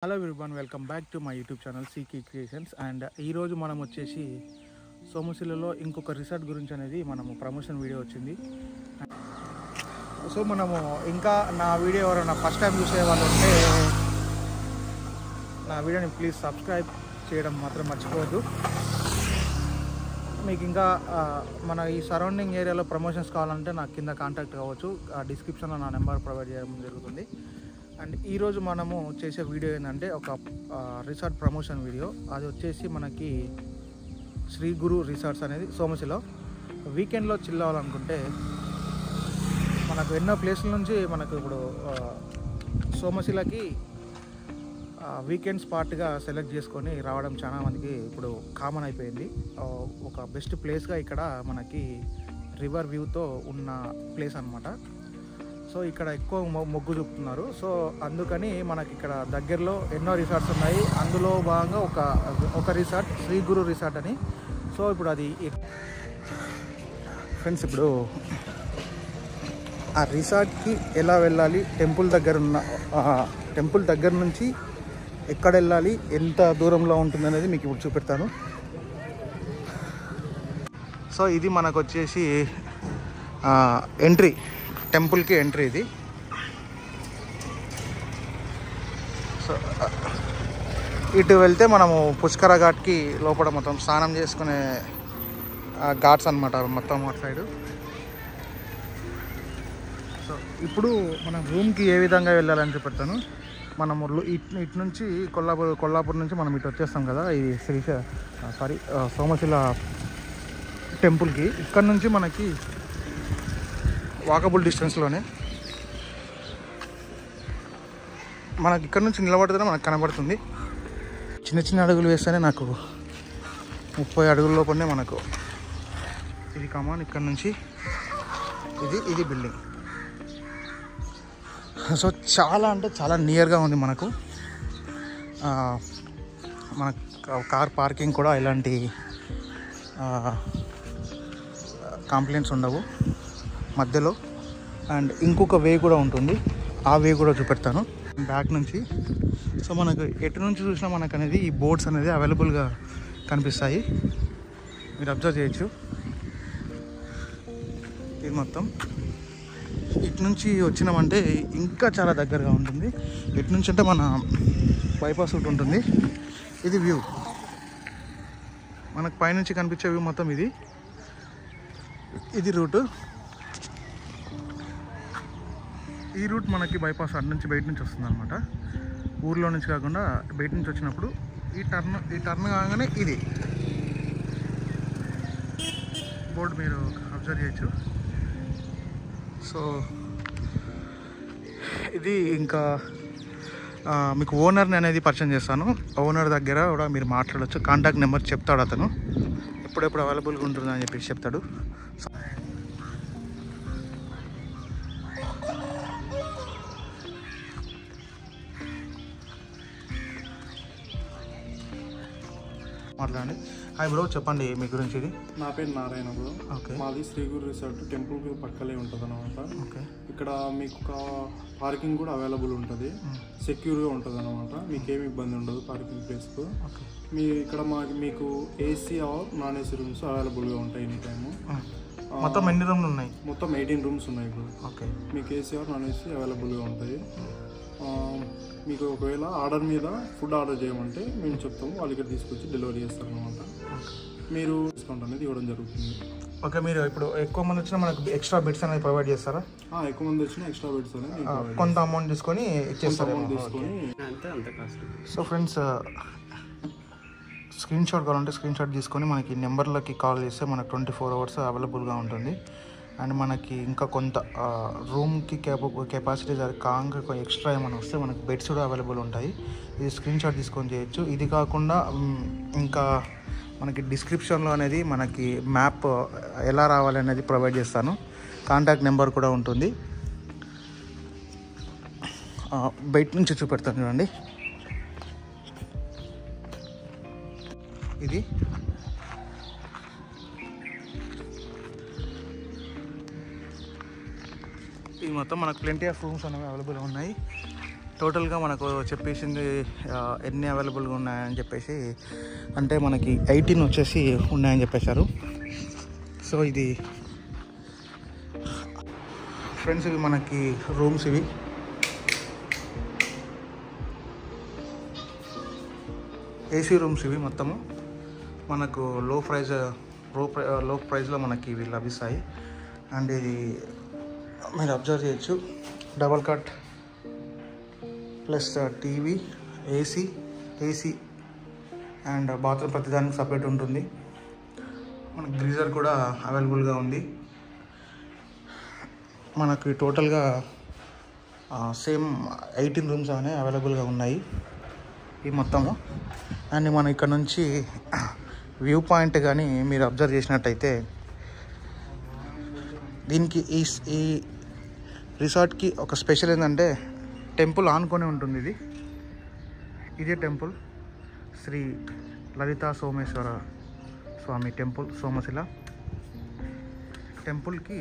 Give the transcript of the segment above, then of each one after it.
Hello everyone, welcome back to my YouTube channel సీకీ creations. And ఈరోజు మనం వచ్చేసి సోమశిలలో ఇంకొక రిసార్ట్ గురించి అనేది మనము ప్రమోషన్ వీడియో వచ్చింది. సో మనము ఇంకా నా వీడియో ఎవరైనా ఫస్ట్ టైం చూసే వాళ్ళు ఉంటే నా వీడియోని ప్లీజ్ సబ్స్క్రైబ్ చేయడం మాత్రం మర్చిపోవద్దు. మీకు ఇంకా మన ఈ సరౌండింగ్ ఏరియాలో ప్రమోషన్స్ కావాలంటే నాకు కింద కాంటాక్ట్ కావచ్చు. డిస్క్రిప్షన్లో నా నెంబర్ ప్రొవైడ్ చేయడం జరుగుతుంది. అండ్ ఈరోజు మనము చేసే వీడియో ఏంటంటే ఒక రిసార్ట్ ప్రమోషన్ వీడియో. అది వచ్చేసి మనకి శ్రీ గురు రిసార్ట్స్ అనేది సోమశిల. వీకెండ్లో చిల్ అవ్వాలనుకుంటే మనకు ఎన్నో ప్లేసుల నుంచి మనకు ఇప్పుడు సోమశిలకి వీకెండ్ స్పాట్గా సెలెక్ట్ చేసుకొని రావడం చాలా మందికి ఇప్పుడు కామన్ అయిపోయింది. ఒక బెస్ట్ ప్లేస్గా ఇక్కడ మనకి రివర్ వ్యూతో ఉన్న ప్లేస్ అన్నమాట. సో ఇక్కడ ఎక్కువ మొగ్గు చూపుతున్నారు. సో అందుకని మనకి ఇక్కడ దగ్గరలో ఎన్నో రిసార్ట్స్ ఉన్నాయి. అందులో భాగంగా ఒక రిసార్ట్ శ్రీ గురు రిసార్ట్ అని. సో ఇప్పుడు అది ఫ్రెండ్స్, ఇప్పుడు ఆ రిసార్ట్కి ఎలా వెళ్ళాలి, టెంపుల్ దగ్గర నుంచి ఎక్కడ వెళ్ళాలి, ఎంత దూరంలో ఉంటుంది అనేది మీకు ఇప్పుడు చూపెడతాను. సో ఇది మనకు వచ్చేసి ఎంట్రీ, టెంపుల్కి ఎంట్రీ ఇది. సో ఇటు వెళ్తే మనము పుష్కర ఘాట్కి లోపల మొత్తం స్నానం చేసుకునే ఘాట్స్ అనమాట మొత్తం అటు సైడు. సో ఇప్పుడు మనం రూమ్కి ఏ విధంగా వెళ్ళాలని చూపెడతాను. మనము ఇటు నుంచి కొల్లాపూర్ నుంచి మనం ఇటు వచ్చేస్తాం కదా, ఇది సోమశిల టెంపుల్కి. ఇక్కడ నుంచి మనకి వాకబుల్ డిస్టెన్స్లోనే, మనకి ఇక్కడ నుంచి నిలబడితేనే మనకు కనబడుతుంది. చిన్న చిన్న అడుగులు వేస్తేనే నాకు 30 అడుగుల లోపలనే మనకు ఇది కమాన్. ఇక్కడ నుంచి ఇది బిల్డింగ్. సో చాలా అంటే చాలా నియర్గా ఉంది మనకు. మన కార్ పార్కింగ్ కూడా ఎలాంటి కంప్లైంట్స్ ఉండవు మధ్యలో. అండ్ ఇంకొక వే కూడా ఉంటుంది, ఆ వే కూడా చూపెడతాను బ్యాక్ నుంచి. సో మనకు ఎటు నుంచి చూసినా మనకు అనేది ఈ బోర్డ్స్ అనేది అవైలబుల్గా కనిపిస్తాయి, మీరు అబ్జర్వ్ చేయొచ్చు. ఇది మొత్తం ఇటు నుంచి వచ్చినామంటే ఇంకా చాలా దగ్గరగా ఉంటుంది. ఇటు నుంచి అంటే మన బైపాస్ రూట్ ఉంటుంది. ఇది వ్యూ, మనకు పైనుంచి కనిపించే వ్యూ మొత్తం ఇది రూటు. ఈ రూట్ మనకి బైపాస్ అటు నుంచి బయట నుంచి వస్తుంది అనమాట. ఊర్లో నుంచి కాకుండా బయట నుంచి వచ్చినప్పుడు ఈ టర్న్ కాగానే ఇది బోర్డు మీరు అబ్జర్వ్ చేయొచ్చు. సో ఇది ఇంకా మీకు ఓనర్ని అనేది పరిచయం చేస్తాను. ఓనర్ దగ్గర కూడా మీరు మాట్లాడవచ్చు. కాంటాక్ట్ నెంబర్ చెప్తాడు అతను, ఎప్పుడెప్పుడు అవైలబుల్గా ఉంటుందని చెప్పేసి చెప్తాడు. మాట్లాడండి. హాయ్ బ్రో, చెప్పండి మీ గురించి. ఇది నా పేరు నారాయణ బ్రో. ఓకే. మాది శ్రీ గురు రిసార్ట్ టెంపుల్కి పక్కలే ఉంటుంది అనమాట. ఓకే. ఇక్కడ మీకు పార్కింగ్ కూడా అవైలబుల్ ఉంటుంది, సెక్యూర్గా ఉంటుంది అనమాట. మీకు ఏమి ఇబ్బంది ఉండదు పార్కింగ్ ప్లేస్కు. మీ ఇక్కడ మీకు AC or non AC rooms అవైలబుల్గా ఉంటాయి ఎనీ టైము. మొత్తం ఎన్ని రూమ్లు ఉన్నాయి? మొత్తం 18 రూమ్స్ ఉన్నాయి ఇప్పుడు. ఓకే. మీకు ఏసీ ఆర్ నాన్ ఏసీ అవైలబుల్గా ఉంటాయి. మీకు ఒకవేళ ఆర్డర్ మీద ఫుడ్ ఆర్డర్ చేయమంటే మేము చెప్తాము, వాళ్ళు ఇక్కడ తీసుకొచ్చి డెలివరీ చేస్తారు అనమాట. మీరు డిస్కౌంట్ అనేది ఇవ్వడం జరుగుతుంది. ఓకే. మీరు ఇప్పుడు ఎక్కువ మంది వచ్చినా మనకు ఎక్స్ట్రా బెడ్స్ అనేది ప్రొవైడ్ చేస్తారా? ఎక్కువ మంది వచ్చినా ఎక్స్ట్రా బెడ్స్ అనేది కొంత అమౌంట్ తీసుకొని ఇచ్చేస్తారు. సో ఫ్రెండ్స్, స్క్రీన్ షాట్ కావాలంటే స్క్రీన్ షాట్ తీసుకొని మనకి నెంబర్లకి కాల్ చేస్తే మనకు 24 hours అవైలబుల్గా ఉంటుంది. అండ్ మనకి ఇంకా కొంత రూమ్కి కెపాసిటీ కాగా ఎక్స్ట్రా ఏమైనా వస్తే మనకు బెడ్స్ కూడా అవైలబుల్ ఉంటాయి. ఇది స్క్రీన్ షాట్ తీసుకొని చేయొచ్చు. ఇది కాకుండా ఇంకా మనకి డిస్క్రిప్షన్లో అనేది మనకి మ్యాప్ ఎలా రావాలి అనేది ప్రొవైడ్ చేస్తాను. కాంటాక్ట్ నెంబర్ కూడా ఉంటుంది. బయట నుంచి చూపెడతాను చూడండి. ఇది మొత్తం మనకు ప్లెంటీ ఆఫ్ రూమ్స్ అనేవి అవైలబుల్ ఉన్నాయి. టోటల్గా మనకు చెప్పేసింది ఎన్ని అవైలబుల్గా ఉన్నాయని చెప్పేసి, అంటే మనకి 18 వచ్చేసి ఉన్నాయని చెప్పేశారు. సో ఇది ఫ్రెండ్స్, ఇవి మనకి రూమ్స్, ఇవి ఏసీ రూమ్స్ ఇవి మొత్తము మనకు లో ప్రైస్లో మనకి ఇవి లభిస్తాయి. అండ్ ఇది మీరు అబ్జర్వ్ చేయొచ్చు, double cut plus TV, AC and bathroom ప్రతిదానికి సపరేట్ ఉంటుంది. మనకు గ్రీజర్ కూడా అవైలబుల్గా ఉంది. మనకి టోటల్గా సేమ్ 18 రూమ్స్ అనే అవైలబుల్గా ఉన్నాయి ఈ మొత్తము. అండ్ మనం ఇక్కడ నుంచి వ్యూ పాయింట్ కానీ మీరు అబ్జర్వ్ చేసినట్టయితే, దీనికి ఈ రిసార్ట్కి ఒక స్పెషల్ ఏంటంటే టెంపుల్ ఆనుకొని ఉంటుంది. ఇదే టెంపుల్, శ్రీ లలితా సోమేశ్వర స్వామి టెంపుల్, సోమశిల టెంపుల్కి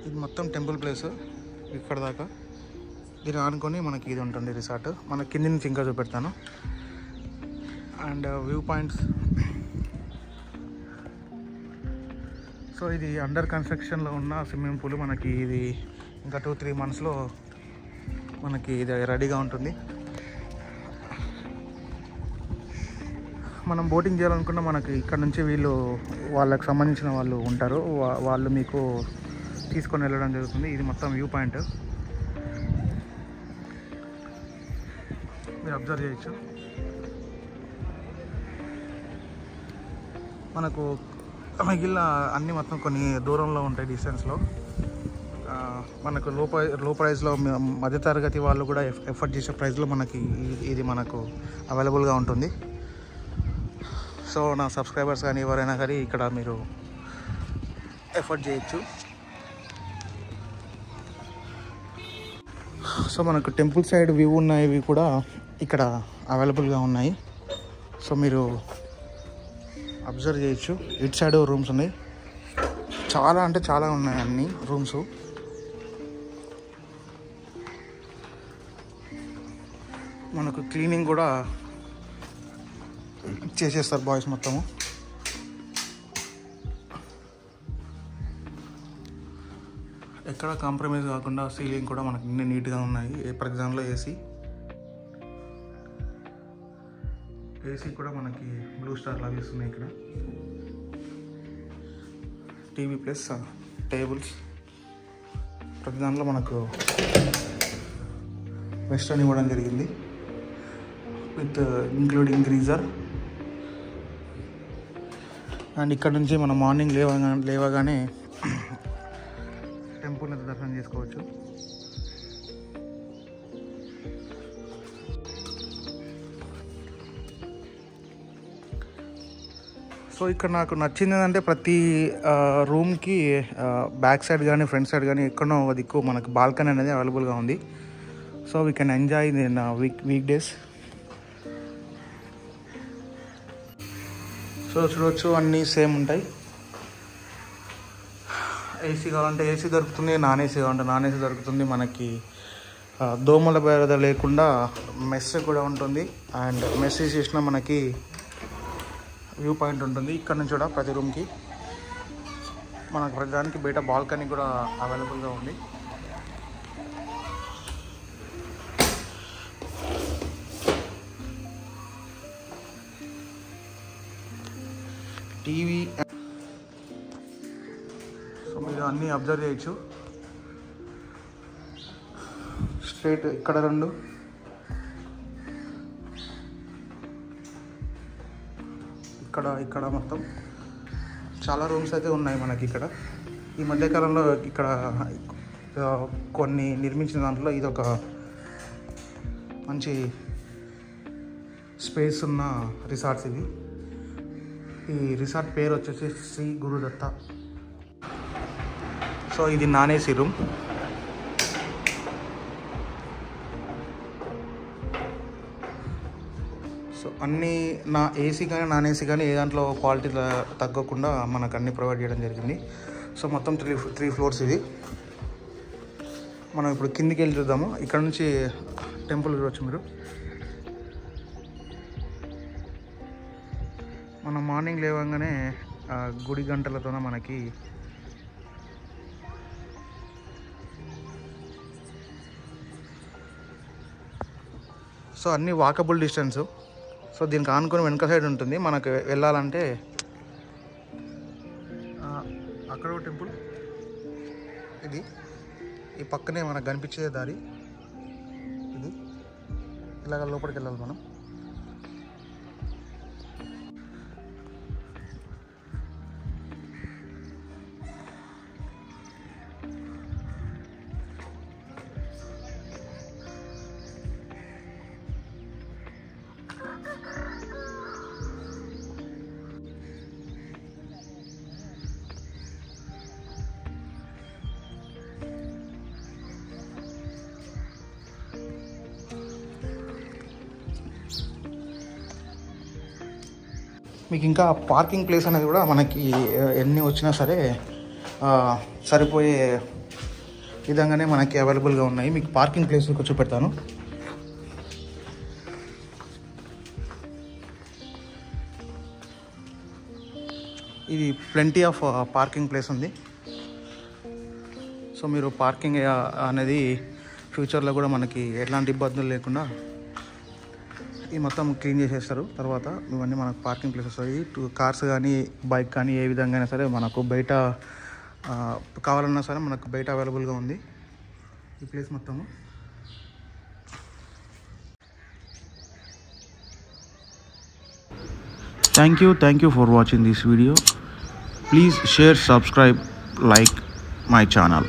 ఇది మొత్తం టెంపుల్ ప్లేస్ ఇక్కడ దాకా. దీన్ని ఆనుకొని మనకి ఇది ఉంటుంది రిసార్ట్. మన కింది నుంచి ఇంకా చూపెడతాను. And view points. సో ఇది అండర్ కన్స్ట్రక్షన్లో ఉన్న స్విమ్మింగ్ పూల్. మనకి ఇది ఇంకా 2-3 మంత్స్లో మనకి ఇది రెడీగా ఉంటుంది. మనం బోటింగ్ చేయాలనుకున్న మనకి ఇక్కడ నుంచి వాళ్ళకి సంబంధించిన వాళ్ళు ఉంటారు, వాళ్ళు మీకు తీసుకొని వెళ్ళడం జరుగుతుంది. ఇది మొత్తం వ్యూ పాయింట్ మీరు అబ్జర్వ్ చేయొచ్చు. మనకు మిగిలిన అన్నీ మొత్తం కొన్ని దూరంలో ఉంటాయి డిస్టెన్స్లో. మనకు లో ప్రైస్లో మధ్యతరగతి వాళ్ళు కూడా ఎఫర్ట్ చేసే ప్రైస్లో మనకి ఇది మనకు అవైలబుల్గా ఉంటుంది. సో నా సబ్స్క్రైబర్స్ కానీ ఎవరైనా కానీ ఇక్కడ మీరు ఎఫర్ట్ చేయొచ్చు. సో మనకు టెంపుల్ సైడ్ వ్యూ ఉన్నవి కూడా ఇక్కడ అవైలబుల్గా ఉన్నాయి. సో మీరు అబ్జర్వ్ చేయొచ్చు. ఇటు సైడ్ రూమ్స్ ఉన్నాయి, చాలా అంటే చాలా ఉన్నాయి అన్ని రూమ్స్. మనకు క్లీనింగ్ కూడా చేసేస్తారు బాయ్స్ మొత్తము. ఎక్కడ కాంప్రమైజ్ కాకుండా సీలింగ్ కూడా మనకి అన్ని నీట్గా ఉన్నాయి. ఫర్ ఎగ్జాంపుల్ ఏసీ కూడా మనకి బ్లూ స్టార్ లభిస్తున్నాయి. ఇక్కడ టీవీ ప్లస్ టేబుల్స్ ప్రతి దాంట్లో మనకు వెస్టర్న్ ఇవ్వడం జరిగింది విత్ ఇంక్లూడింగ్ గ్రీజర్. అండ్ ఇక్కడ నుంచి మనం మార్నింగ్ లేవగానే టెంపుల్ని దర్శనం చేసుకోవచ్చు. సో ఇక్కడ నాకు నచ్చింది ఏంటంటే ప్రతి రూమ్కి బ్యాక్ సైడ్ కానీ ఫ్రంట్ సైడ్ కానీ ఎక్కడో ఒక దిక్కు మనకు బాల్కనీ అనేది అవైలబుల్గా ఉంది. So we can enjoy in week days. So చూడవచ్చు అన్నీ సేమ్ ఉంటాయి. ఏసీ కావాలంటే ఏసీ దొరుకుతుంది, నాన్ ఏసీ కావాలంటే నాన్ ఏసీ దొరుకుతుంది. మనకి దోమల బెరద లేకుండా మెస్ కూడా ఉంటుంది. అండ్ మెస్ చేసిన మనకి వ్యూ పాయింట్ ఉంటుంది. ఇక్కడ నుంచి కూడా ప్రతి రూమ్కి మనకు ప్రతిదానికి బయట బాల్కనీ కూడా అవైలబుల్గా ఉంది. టీవీ. సో మీరు అన్నీ అబ్జర్వ్ చేయొచ్చు. స్ట్రైట్ ఇక్కడ 2, ఇక్కడ మొత్తం చాలా రూమ్స్ అయితే ఉన్నాయి మనకి ఇక్కడ. ఈ మధ్యకాలంలో ఇక్కడ కొన్ని నిర్మించిన దాంట్లో ఇదొక మంచి స్పేస్ ఉన్న రిసార్ట్స్ ఇది. ఈ రిసార్ట్ పేరు వచ్చేసి శ్రీ గురుదత్త. సో ఇది నాన్ ఏసీ రూమ్. సో అన్నీ ఏసీ కానీ నాన్ ఏసీ కానీ ఏ దాంట్లో క్వాలిటీ తగ్గకుండా మనకు అన్నీ ప్రొవైడ్ చేయడం జరిగింది. సో మొత్తం 3 ఫ్లోర్స్ ఇది. మనం ఇప్పుడు కిందికి వెళ్ళి చూద్దాము. ఇక్కడ నుంచి టెంపుల్ చూడవచ్చు మీరు. మనం మార్నింగ్ లేవగానే గుడి గంటలతోనే మనకి సో అన్నీ వాకబుల్ డిస్టెన్సు. సో దీనికి ఆనుకొని వెనక సైడ్ ఉంటుంది. మనకు వెళ్ళాలంటే అక్కడ టెంపుల్, ఇది ఈ పక్కనే మనకు కనిపించే దారి ఇది. ఇలాగ లోపలికి వెళ్ళాలి మనం. మీకు ఇంకా పార్కింగ్ ప్లేస్ అనేది కూడా మనకి ఎన్ని వచ్చినా సరే సరిపోయే విధంగానే మనకి అవైలబుల్గా ఉన్నాయి. మీకు పార్కింగ్ ప్లేస్ చూపెడతాను. ఇది ప్లెంటీ ఆఫ్ పార్కింగ్ ప్లేస్ ఉంది. సో మీరు పార్కింగ్ అనేది ఫ్యూచర్లో కూడా మనకి ఎట్లాంటి ఇబ్బందులు లేకుండా ఈ మొత్తం క్లీన్ చేసేస్తారు. తర్వాత ఇవన్నీ మనకు పార్కింగ్ ప్లేసెస్ వస్తాయి. కార్స్ కానీ బైక్ కానీ ఏ విధంగా అయినా సరే మనకు బయట కావాలన్నా సరే మనకు బయట అవైలబుల్గా ఉంది ఈ ప్లేస్ మొత్తము. Thank you for watching this video. Please share, subscribe, like my channel.